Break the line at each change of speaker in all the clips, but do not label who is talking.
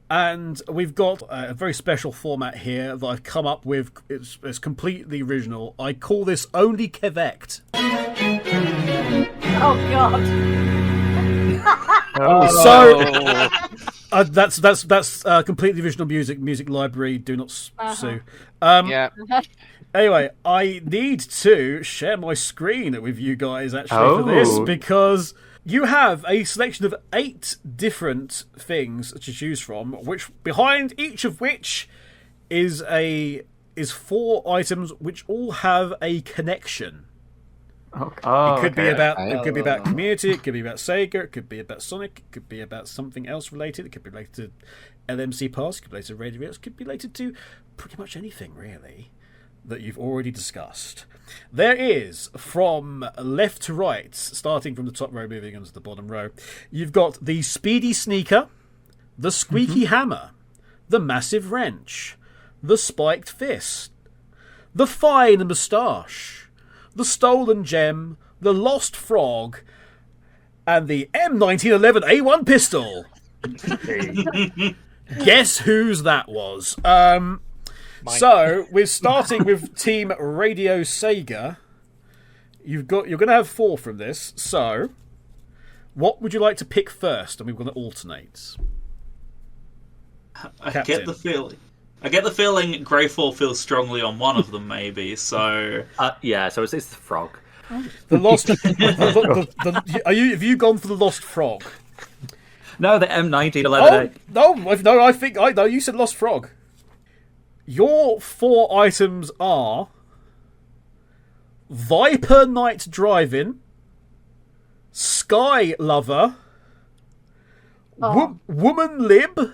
And we've got a very special format here that I've come up with. It's completely original. I call this Only Kev-ect.
Oh, God.
So that's completely original music library. Do not sue.
Yeah.
Anyway, I need to share my screen with you guys actually for this, because you have a selection of 8 different things to choose from, which behind each of which is 4 items which all have a connection. It could be about community, it could be about Sega, it could be about Sonic, it could be about something else related, it could be related to LMC Pass, it could be related to Radio Redux, it could be related to pretty much anything really that you've already discussed. There is, from left to right, starting from the top row, moving on to the bottom row, you've got the Speedy Sneaker, the Squeaky Hammer, the Massive Wrench, the Spiked Fist, the Fine Moustache, the Stolen Gem, the Lost Frog, and the M1911A1 pistol. Guess whose that was? So we're starting with Team Radio Sega. You're going to have 4 from this. So, what would you like to pick first? And we're going to alternate.
I get the feeling Greyfore feels strongly on one of them, maybe. So
so it's the frog.
The lost. Have you gone for the Lost Frog?
No, the M1911.
No. You said Lost Frog. Your 4 items are Viper Night Driving, Sky Lover, Woman Lib,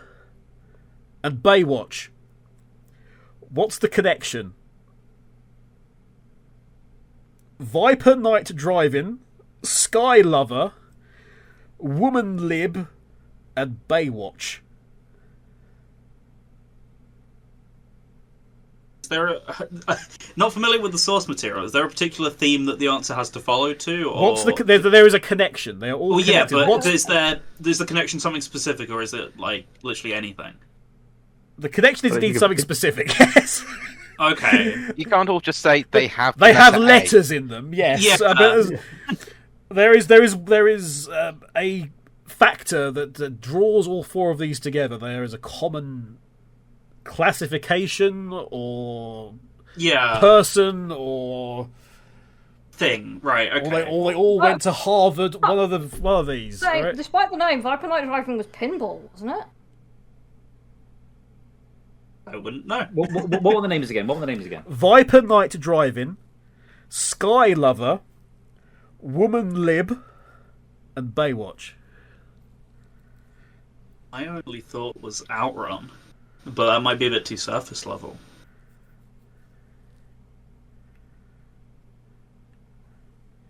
and Baywatch. What's the connection? Viper Night Driving, Sky Lover, Woman Lib, and Baywatch.
Not familiar with the source material. Is there a particular theme that the answer has to follow to? Or...
There is a connection. They are all connected.
Yeah, but is the connection something specific, or is it like literally anything?
The connection is indeed something specific. Yes.
Okay.
You can't all just say they have.
They have letters in them. Yes.
Yeah.
But there is a factor that draws all 4 of these together. There is a common classification or person or
thing, right? Okay.
Or they all went to Harvard. One of these.
So,
right?
Despite the name, Viper Night Driving was pinball, wasn't it?
I wouldn't know.
What were the names again?
Viper Night Driving, Sky Lover, Woman Lib, and Baywatch.
I only thought was Outrun, but that might be a bit too surface level.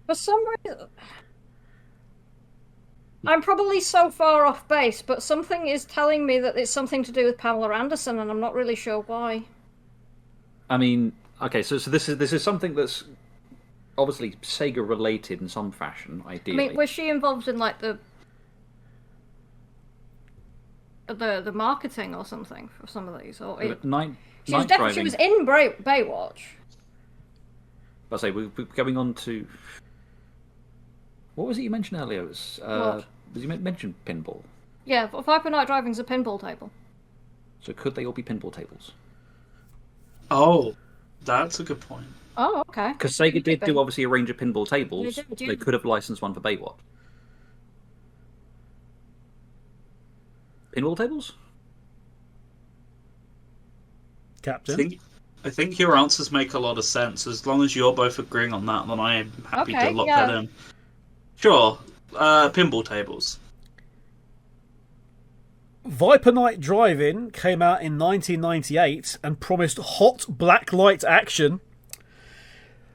For some reason, I'm probably so far off base, but something is telling me that it's something to do with Pamela Anderson, and I'm not really sure why.
I mean, okay, so this is something that's obviously Sega related in some fashion, ideally.
I mean, was she involved in like the marketing or something for some of these? Or she was in Baywatch.
I say we're going on to. What was it you mentioned earlier? It was you mentioned pinball?
Yeah, Viper Night Driving's a pinball table.
So could they all be pinball tables?
Oh, that's a good point.
Oh, okay.
Because Sega did do obviously a range of pinball tables. They could have licensed one for Baywatch. Pinball tables?
Captain?
I think your answers make a lot of sense. As long as you're both agreeing on that, then I am happy to lock that in. Sure. Pinball tables.
Viper Night Driving came out in 1998 and promised hot blacklight action.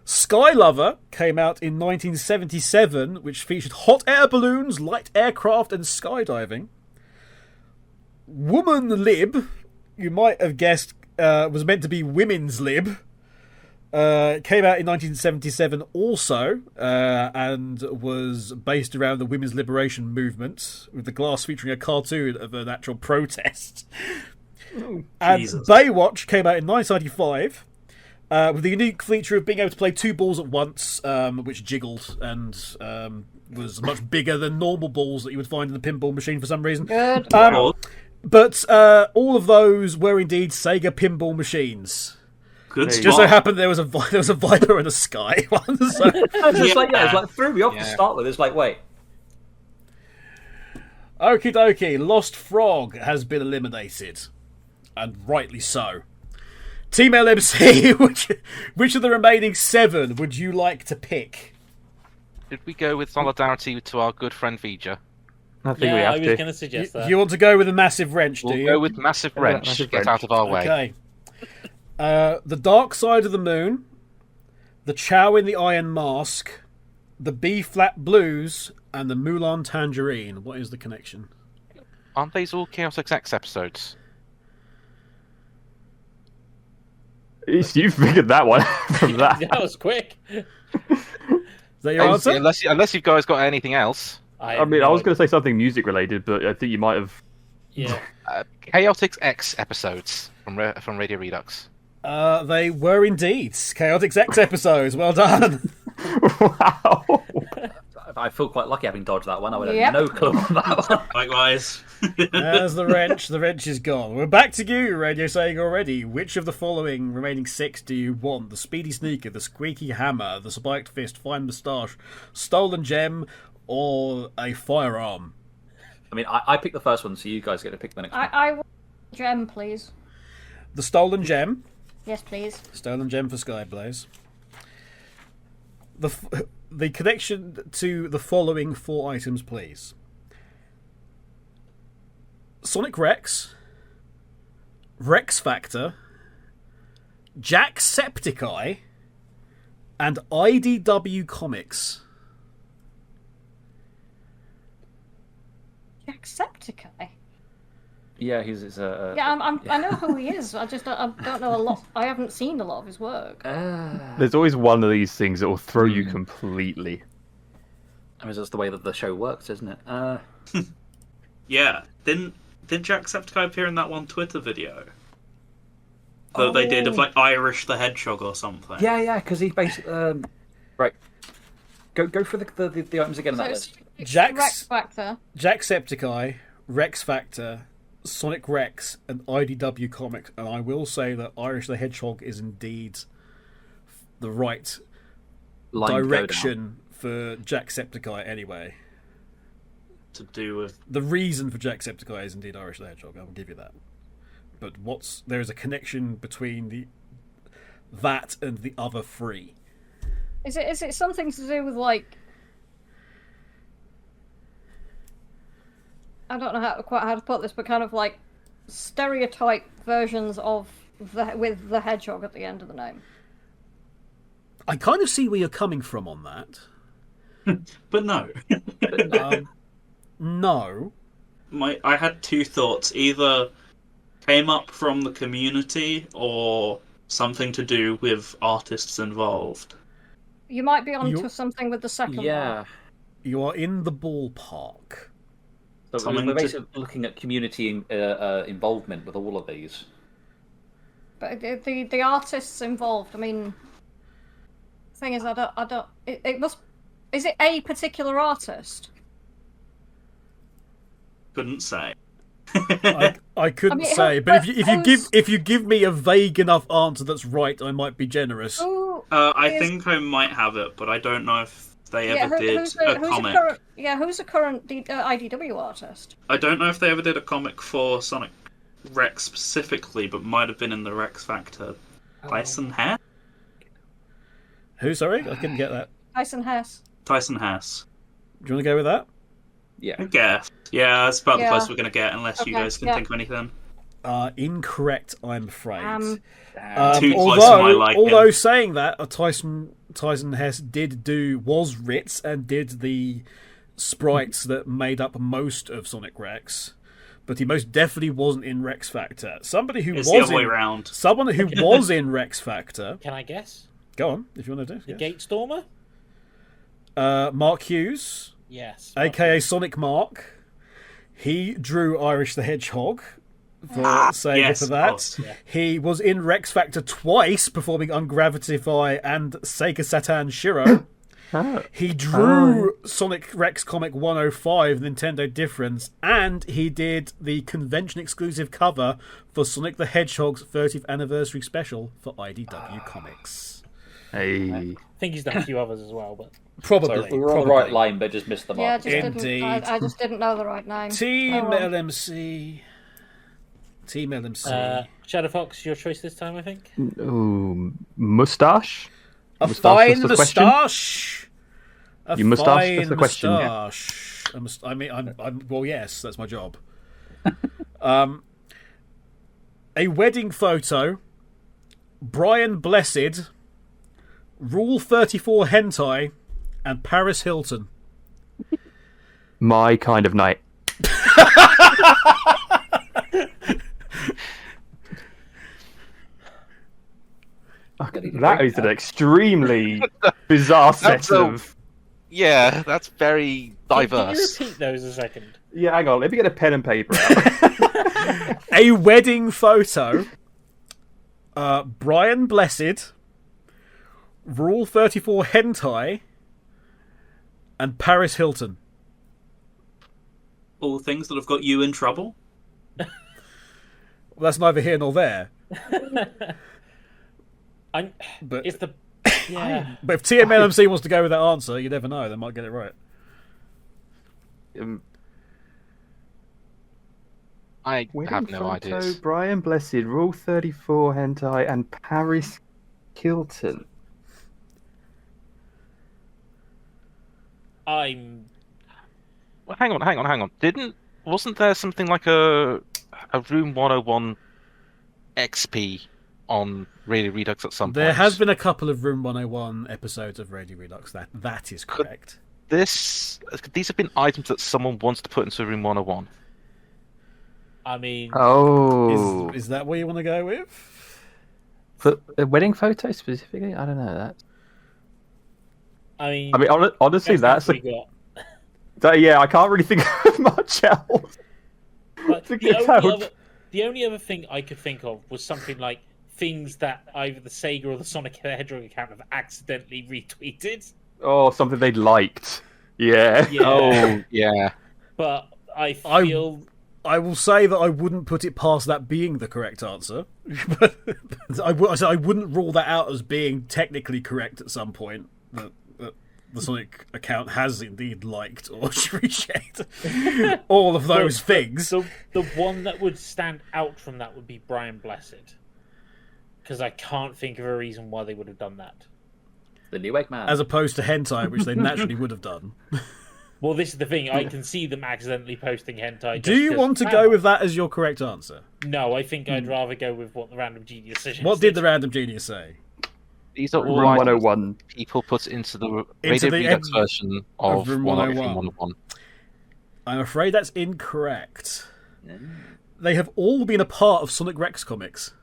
Sky Lover came out in 1977, which featured hot air balloons, light aircraft, and skydiving. Woman Lib, you might have guessed, was meant to be women's lib. Came out in 1977 also, and was based around the women's liberation movement, with the glass featuring a cartoon of an actual protest. And
Jesus.
Baywatch came out in 1995, with the unique feature of being able to play two balls at once, which jiggled and was much bigger than normal balls that you would find in the pinball machine for some reason.
Good.
But all of those were indeed Sega pinball machines.
Good
Just so happened there was a Viper and a Sky one. So.
It's like threw me off to start with. It's like, wait.
Okie dokie, Lost Frog has been eliminated. And rightly so. Team LMC, which of the remaining 7 would you like to pick?
Did we go with solidarity to our good friend Vija?
I think we have to.
I was going to suggest that.
You want to go with a Massive Wrench, do you?
We'll go with Massive Wrench.
Massive
Get
Wrench.
out of our way.
Okay. The Dark Side of the Moon, the Chow in the Iron Mask, the B-flat Blues, and the Mulan Tangerine. What is the connection?
Aren't these all Chaotix X episodes?
You figured that one from that.
That was quick.
Is that your answer?
Unless you guys got anything else.
I mean, I was going to say something music related, but I think you might have.
Yeah.
Chaotix X episodes from Radio Redux.
They were indeed Chaotix X episodes. Well done.
Wow.
I feel quite lucky having dodged that one. I would have no clue on that one.
Likewise.
There's the wrench. The wrench is gone. We're back to you, Radio Sega already. Which of the following remaining 6 do you want? The Speedy Sneaker, the Squeaky Hammer, the Spiked Fist, Fine Moustache, Stolen Gem, or a firearm?
I mean, I picked the first one, so you guys get to pick the next one.
I want gem, please.
The Stolen Gem.
Yes, please.
Stolen Gem for Skyblaze. The connection to the following 4 items, please. Sonic Rex, Rex Factor, Jacksepticeye, and IDW Comics.
Jacksepticeye?
Yeah, he's a.
Yeah, I know who he is. I just don't know a lot. I haven't seen a lot of his work.
There's always one of these things that will throw you completely.
I mean, that's the way that the show works, isn't it?
Yeah. Didn't Jacksepticeye appear in that one Twitter video that they did of like Irish the Hedgehog or something?
Yeah, because he basically. Right. Go for the items again on that list.
Rex Factor.
Jacksepticeye, Rex Factor, Sonic Rex, and IDW Comics. And I will say that Irish the Hedgehog is indeed the right direction for Jacksepticeye anyway.
To do with
the reason for Jacksepticeye is indeed Irish the Hedgehog. I will give you that. But there is a connection between that and the other 3.
Is it something to do with like? I don't know quite how to put this, but kind of like stereotype versions of with the hedgehog at the end of the name.
I kind of see where you're coming from on that.
But no.
No.
I had 2 thoughts. Either came up from the community or something to do with artists involved.
You might be onto something with the second one.
Yeah.
You are in the ballpark.
So we're basically looking at community involvement with all of these.
But the artists involved. I mean, the thing is, I don't. It must. Is it a particular artist?
Couldn't say.
I couldn't say, but if you give me a vague enough answer that's right, I might be generous.
I think I might have it, but I don't know if they ever did a comic.
Who's the current IDW artist?
I don't know if they ever did a comic for Sonic Rex specifically, but might have been in the Rex Factor. Tyson Hess?
Who, sorry? I couldn't get that.
Tyson Hess.
Tyson Hess.
Do you want to go with that?
Yeah.
I guess. Yeah, that's about the closest we're going to get, unless you guys can think of anything.
Incorrect, I'm afraid.
Too close to my liking.
Although saying that, Tyson Hess was Ritz and did the sprites that made up most of Sonic Rex, but he most definitely wasn't in Rex Factor. Someone who was in Rex Factor.
Can I guess?
Go on, if you want to do.
The Gate Stormer?
Mark Hughes.
Yes.
A.k.a. Sonic Mark. He drew Irish the Hedgehog for Sega for that.
Yeah.
He was in Rex Factor twice, performing Ungravitify and Sega Saturn Shiro. He drew Sonic Rex Comic 105, Nintendo Difference, and he did the convention-exclusive cover for Sonic the Hedgehog's 30th Anniversary Special for IDW Comics.
Hey.
I think he's done a few others as well, but...
Probably.
So we were on the right line, but just missed the
Yeah,
mark.
I just didn't know the right name.
Team LMC. Team LMC.
ShadowFox, your choice this time, I think?
Ooh, moustache?
A
Moustache,
fine
that's the question?
moustache.
You moustache, that's the question, yeah.
Moustache. I mean, I'm. Well, yes, that's my job. A wedding photo. Brian Blessed. Rule 34 hentai, and Paris Hilton.
My kind of night. That is an extremely bizarre set of...
Yeah, that's very diverse.
Can you repeat those a second?
Yeah, hang on. Let me get a pen and paper out.
A wedding photo. Brian Blessed. Rule 34 hentai. And Paris Hilton.
All things that have got you in trouble?
Well, that's neither here nor there. But
if
Team LMC wants to go with that answer, you never know. They might get it right.
I have no
photo,
ideas.
Brian Blessed, Rule 34 hentai, and Paris Hilton.
Well, hang on. Wasn't there something like a Room 101 XP on Radio Redux at some point?
There has been a couple of Room 101 episodes of Radio Redux. That is correct.
These have been items that someone wants to put into Room 101.
I mean...
Oh.
Is that what you want to go with?
For a wedding photo specifically? I don't know that.
I mean,
honestly, that's
we got.
Yeah, I can't really think of much else.
But the only other thing I could think of was something like things that either the Sega or the Sonic the Hedgehog account have accidentally retweeted.
Oh, something they liked. Yeah.
Oh, yeah.
But I feel...
I will say that I wouldn't put it past that being the correct answer. But I wouldn't rule that out as being technically correct at some point. That the Sonic account has indeed liked or appreciated all of those things.
The one that would stand out from that would be Brian Blessed. Because I can't think of a reason why they would have done that.
The new Eggman.
As opposed to hentai, which they naturally would have done.
Well, this is the thing. I can see them accidentally posting hentai.
Do you want to go with that as your correct answer?
No, I think I'd rather go with what the Random Genius says.
What did the Random Genius say?
These are all
Room 101.
People put into the Radio Redux version of
Room
101.
I'm afraid that's incorrect. They have all been a part of Sonic Rex comics.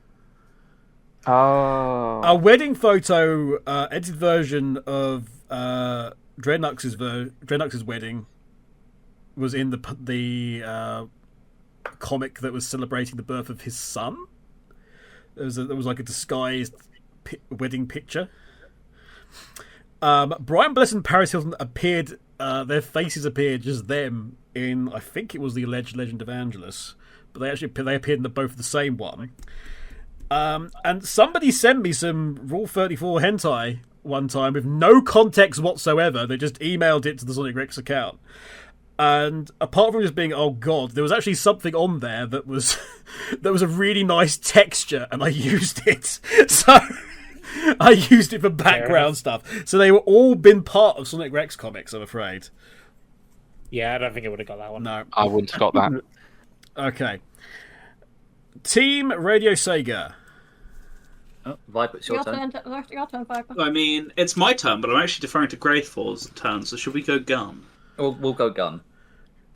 Oh.
A wedding photo, edited version of Dreadnux's wedding was in the comic that was celebrating the birth of his son. There was like a disguised wedding picture. Brian Blessed and Paris Hilton appeared. Their faces appeared just them in. I think it was the Alleged Legend of Angelus, but they appeared in both the same one. And somebody sent me some Rule 34 hentai one time with no context whatsoever. They just emailed it to the Sonic Rex account. And apart from just being, oh god, there was actually something on there that was a really nice texture, and I used it. So I used it for background stuff. So they were all been part of Sonic Rex comics, I'm afraid.
Yeah, I don't think I would have got that one.
No, I wouldn't have got that.
Okay. Team Radio Sega.
Oh, Viper, it's your turn.
Your turn, Viper.
I mean, it's my turn, but I'm actually deferring to Greyfore's turn, so should we go gun?
We'll go gun.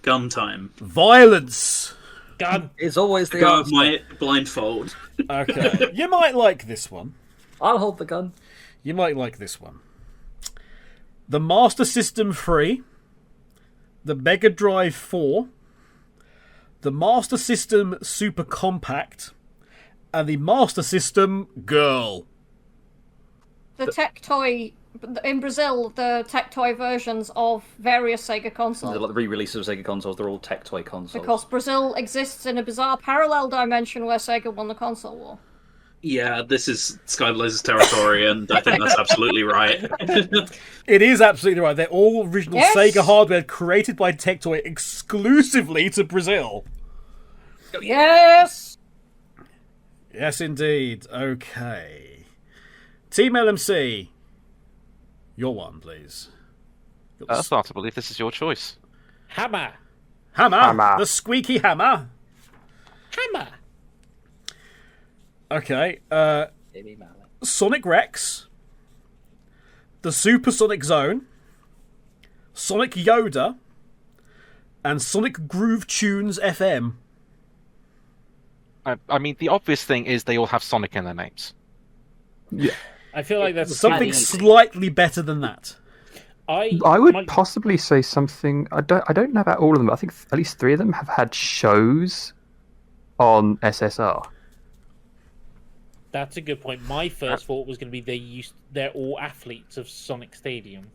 Gun time.
Violence.
Gun
is always the
answer.
answer.
My blindfold.
Okay. You might like this one.
I'll hold the gun.
You might like this one. The Master System 3, the Mega Drive 4, the Master System Super Compact, and the Master System Girl.
The Tech Toy... In Brazil, the Tech Toy versions of various Sega consoles.
The re-releases of Sega consoles, they're all Tech Toy consoles.
Because Brazil exists in a bizarre parallel dimension where Sega won the console war.
Yeah, this is Skyblaze's territory, and I think that's absolutely right.
It is absolutely right. They're all original Sega hardware created by Tech Toy exclusively to Brazil.
Yes!
Yes, indeed. Okay. Team LMC. Your one, please.
I start to believe this is your choice.
Hammer.
Hammer. The squeaky hammer.
Hammer.
Okay. Sonic Rex. The Supersonic Zone. Sonic Yoda. And Sonic Groove Tunes FM.
I mean, the obvious thing is they all have Sonic in their names.
Yeah.
I feel like that's
something slightly better than that.
I would possibly say something. I don't know about all of them, but I think at least 3 of them have had shows on SSR.
That's a good point. My first thought was going to be they're all athletes of Sonic Stadium.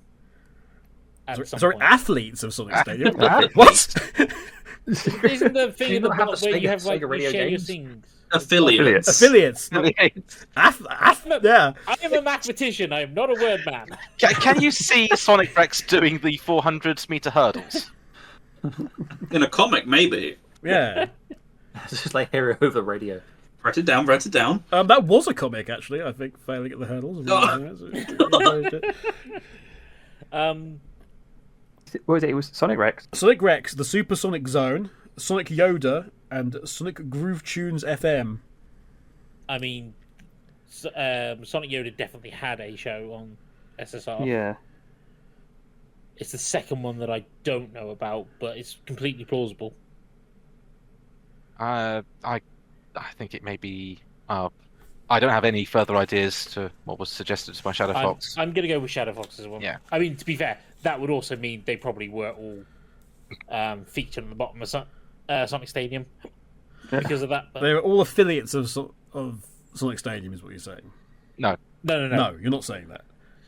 Sorry, athletes of Sonic Stadium? What?
Isn't the thing in the bottom where you have like you share your things?
Affiliates.
Yeah.
I am a mathematician. I am not a word man.
Can you see Sonic Rex doing the 400-meter hurdles?
In a comic, maybe.
Yeah.
It's just like hear it over the radio.
Write it down.
That was a comic, actually, I think, failing at the hurdles.
What was it? It was Sonic Rex.
Sonic Rex, the Supersonic Zone, Sonic Yoda, and Sonic Groove Tunes FM.
I mean, Sonic Yoda definitely had a show on SSR.
Yeah.
It's the second one that I don't know about, but it's completely plausible.
I think it may be... I don't have any further ideas to what was suggested by ShadowFox.
I'm going to go with ShadowFox as well.
Yeah.
I mean, to be fair, that would also mean they probably were all featured on the bottom of Sonic Stadium because of that. But...
They were all affiliates of Sonic Stadium, is what you're saying.
No.
No, you're not saying that.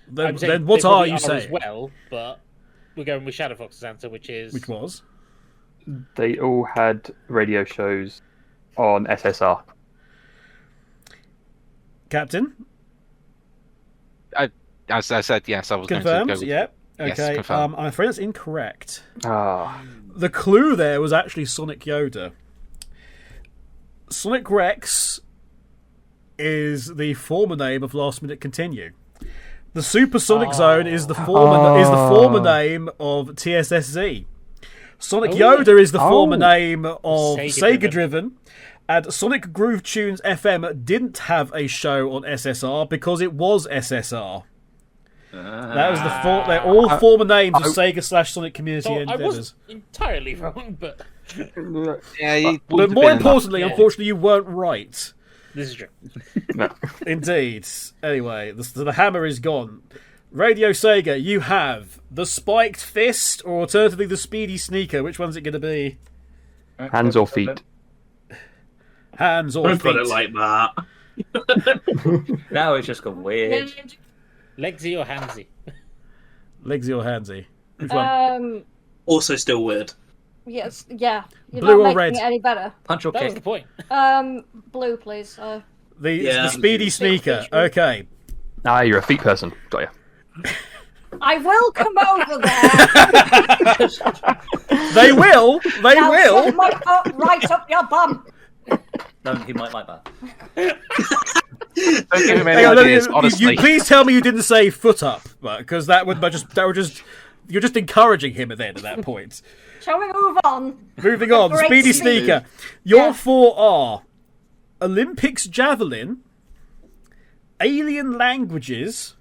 Then
what are you saying?
As well, but we're going with ShadowFox's answer, which
was
they all had radio shows on SSR.
Captain?
As I said, yes, I was
confirmed?
Going to go with...
Yep. Okay.
Yes,
I'm afraid that's incorrect.
Ah.
The clue there was actually Sonic Yoda. Sonic Rex is the former name of Last Minute Continue. The Supersonic Zone is the former name of TSSZ. Sonic Yoda is the former name of Sega Driven. And Sonic Groove Tunes FM didn't have a show on SSR because it was SSR. That was they're all former names of Sega/Sonic community endeavors.
I wasn't entirely wrong, but
but more importantly, unfortunately, you weren't right.
This is true.
No.
Indeed. Anyway, the hammer is gone. Radio Sega, you have the Spiked Fist, or alternatively the Speedy Sneaker. Which one's it going to be?
Hands or feet?
Hands or
Don't
feet.
put it like that.
Now it's just gone weird.
Legsy or handsy?
Legsy or handsy? Which one?
Also still weird.
Yes, yeah. You're
Blue
not
or red?
making it any better.
Punch or
That was
kick?
the point.
Blue, please.
The Speedy Sneaker. Okay.
Ah, you're a feet person. Got you.
I will come over there.
They will. They
Now
will.
shove my foot right up your bum.
No, he might like that.
Don't give him any
Hang on,
ideas, honestly.
you please tell me you didn't say foot up, because that would just you're just encouraging him at that point.
Shall we move on?
Moving on,
Great
Speedy
speed.
Sneaker. Your four are Olympics Javelin, Alien Languages,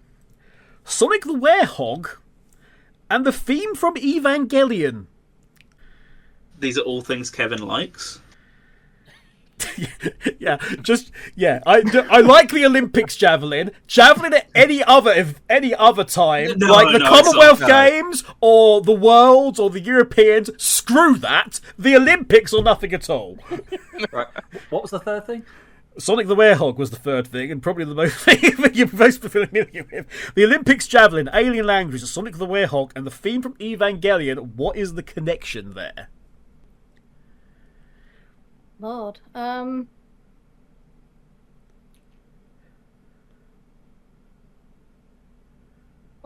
Sonic the Werehog, and the theme from Evangelion.
These are all things Kevin likes.
I like the Olympics javelin at any other time, like the Commonwealth Games or the Worlds or the Europeans. Screw that. The Olympics or nothing at all.
Right. What was the third thing?
Sonic the Werehog was the third thing, and probably the most thing that you're most familiar with. The Olympics javelin, alien language, Sonic the Werehog, and the theme from Evangelion. What is the connection there?
Lord. Well,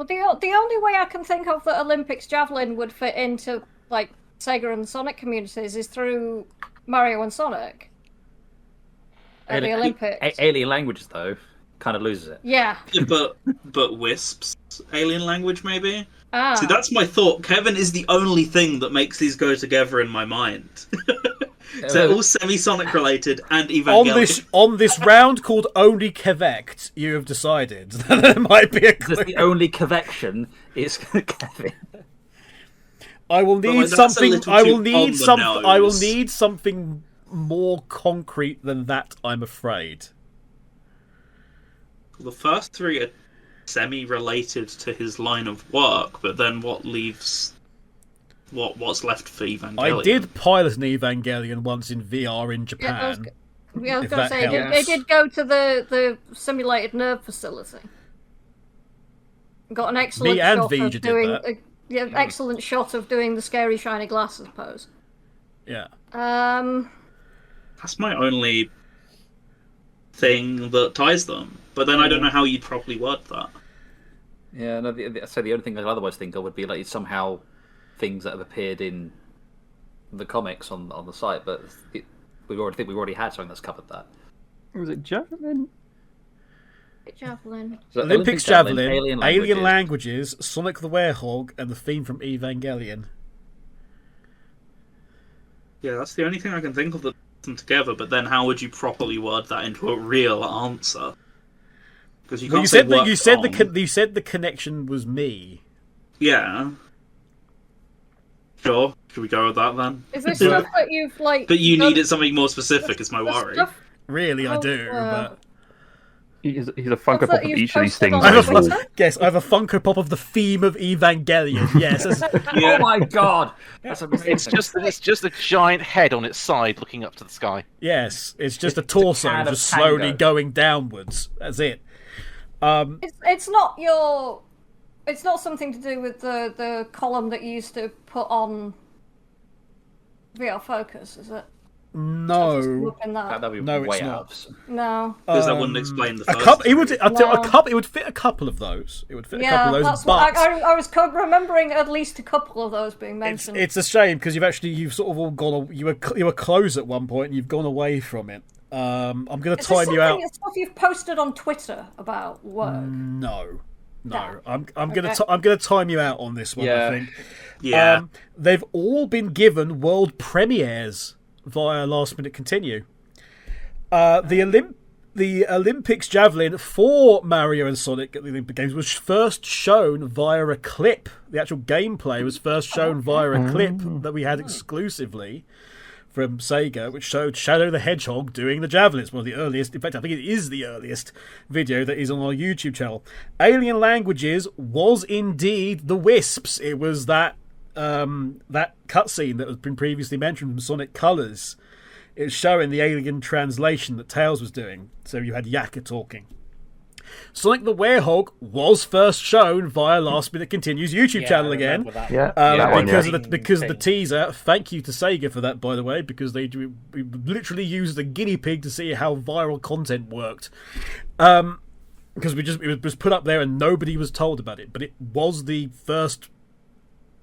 the only way I can think of that Olympics Javelin would fit into, like, Sega and Sonic communities is through Mario and Sonic. At the Olympics.
Alien languages, though, kind of loses it.
Yeah.
But Wisps alien language, maybe?
Ah.
See, that's my thought. Kevin is the only thing that makes these go together in my mind. So they're all semi-Sonic related and Evangelion.
On this round called Only Kev-ect, you have decided that there might be a clue.
The only Kev-ection is Kevin.
I will need something. I will need something more concrete than that, I'm afraid.
The first three are semi-related to his line of work, but then what leaves... What's left for Evangelion?
I did pilot an Evangelion once in VR in Japan.
I was going to say, they did go to the simulated nerve facility. Got an excellent excellent shot of doing the scary shiny glasses pose.
Yeah.
That's my only thing that ties them. But then I don't know how you'd properly word that.
Yeah, no. The only thing I'd otherwise think of would be like somehow things that have appeared in the comics on the site, but we've already had something that's covered that.
Was it Javelin?
Javelin.
So Olympics Javelin, alien languages, Sonic the Werehog, and the theme from Evangelion.
Yeah, that's the only thing I can think of that puts them together. But then, how would you properly word that into a real answer? Because you said the connection was me. Yeah. Sure. Should we go with that then?
Is this stuff that you've like?
But you needed something more specific. Is my worry.
Really, I do. But
he's a Funko Pop of each of these things.
I have a Funko Pop of the theme of Evangelion. Yes.
Oh my god, that's amazing.
It's just a giant head on its side looking up to the sky.
Yes, it's just a torso just slowly going downwards. That's it.
It's not your. It's not something to do with the column that you used to put on VR Focus, is it?
No.
That'd be way out.
No.
Because that wouldn't explain the first.
It would fit a couple of those. It would fit a couple of those.
That's what I was remembering at least a couple of those being mentioned.
It's a shame because you've sort of all gone. You were close at one point and you've gone away from it. I'm going to time you out.
It's stuff you've posted on Twitter about work.
No. I'm gonna time you out on this one.
Yeah.
I think.
Yeah.
They've all been given world premieres via Last Minute Continue. The Olympics Javelin for Mario and Sonic at the Olympic Games was first shown via a clip. The actual gameplay was first shown via a clip that we had exclusively from Sega, which showed Shadow the Hedgehog doing the javelin. It's one of the earliest, in fact, I think it is the earliest video that is on our YouTube channel. Alien Languages was indeed the Wisps. It was that cutscene that has been previously mentioned from Sonic Colors. It was showing the alien translation that Tails was doing. So you had Yaka talking. Sonic the Werehog was first shown via Last Minute Continue's YouTube channel again. Because of the teaser. Thank you to Sega for that, by the way, because we literally used the guinea pig to see how viral content worked. Because it was put up there and nobody was told about it, but it was the first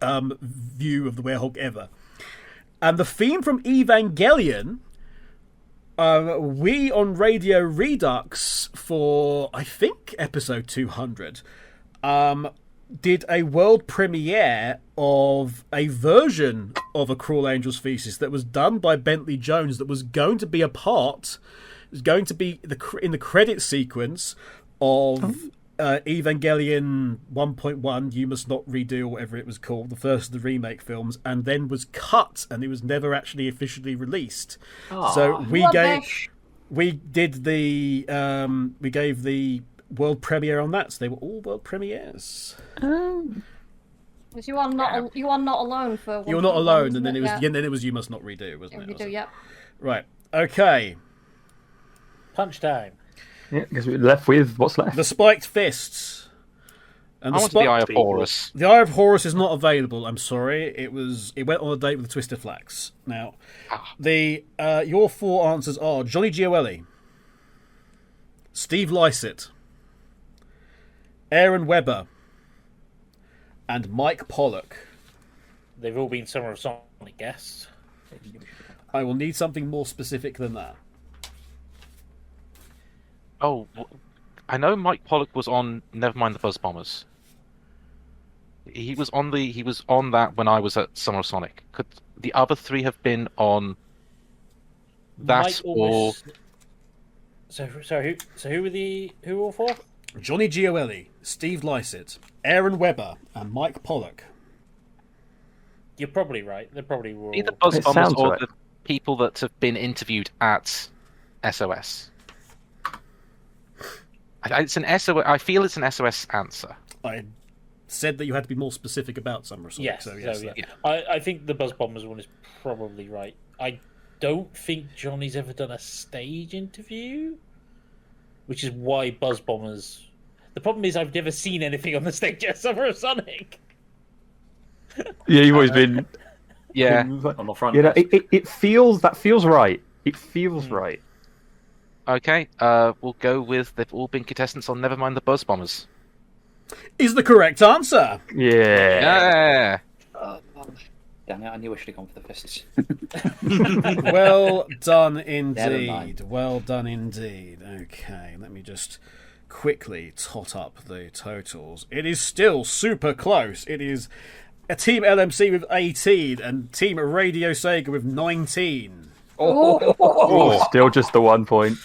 view of the Werehog ever. And the theme from Evangelion. We on Radio Redux for, I think, episode 200, did a world premiere of a version of A Cruel Angel's Thesis that was done by Bentley Jones that was going to be in the credit sequence of Evangelion 1.1, You Must Not Redo, or whatever it was called, the first of the remake films, and then was cut, and it was never actually officially released. So we gave the world premiere on that. So they were all world premieres.
Because you are not alone for.
You're not alone, and then it was You Must Not Redo, wasn't it?
Redo, yep.
Right. Okay.
Punch time.
Yeah, because we're left with what's left.
The Spiked Fists. And
I wanted the Eye of Horus.
The Eye of Horus is not available. I'm sorry. It went on a date with the Twister Flax. Now, your 4 answers are Johnny Gioeli, Steve Lycett, Aaron Webber, and Mike Pollock.
They've all been Summer of Sonic guests.
I will need something more specific than that.
Oh, I know Mike Pollock was on Nevermind the Buzz Bombers. He was on that when I was at Summer of Sonic. Could the other 3 have been on that or?
So who were all 4?
Johnny Gioeli, Steve Lycett, Aaron Webber, and Mike Pollock.
You're probably right. They probably were
Either
all...
Buzz Bombers or the people that have been interviewed at SOS. It's an SOS. I feel it's an SOS answer.
I said that you had to be more specific about Summer of Sonic.
Yes,
so yes.
yeah. I think the Buzz Bombers one is probably right. I don't think Johnny's ever done a stage interview, which is why Buzz Bombers. The problem is I've never seen anything on the stage at Summer of Sonic.
Yeah, you've always been.
Yeah, on the front.
You know, it feels right. It feels right.
Okay, we'll go with they've all been contestants on Nevermind the Buzz Bombers.
Is the correct answer.
Yeah.
Damn it, I knew I should have gone for the fists.
Well done indeed. Well done indeed. Okay, let me just quickly tot up the totals. It is still super close. It is a Team LMC with 18 and Team Radio Sega with 19.
Oh, still just the 1 point.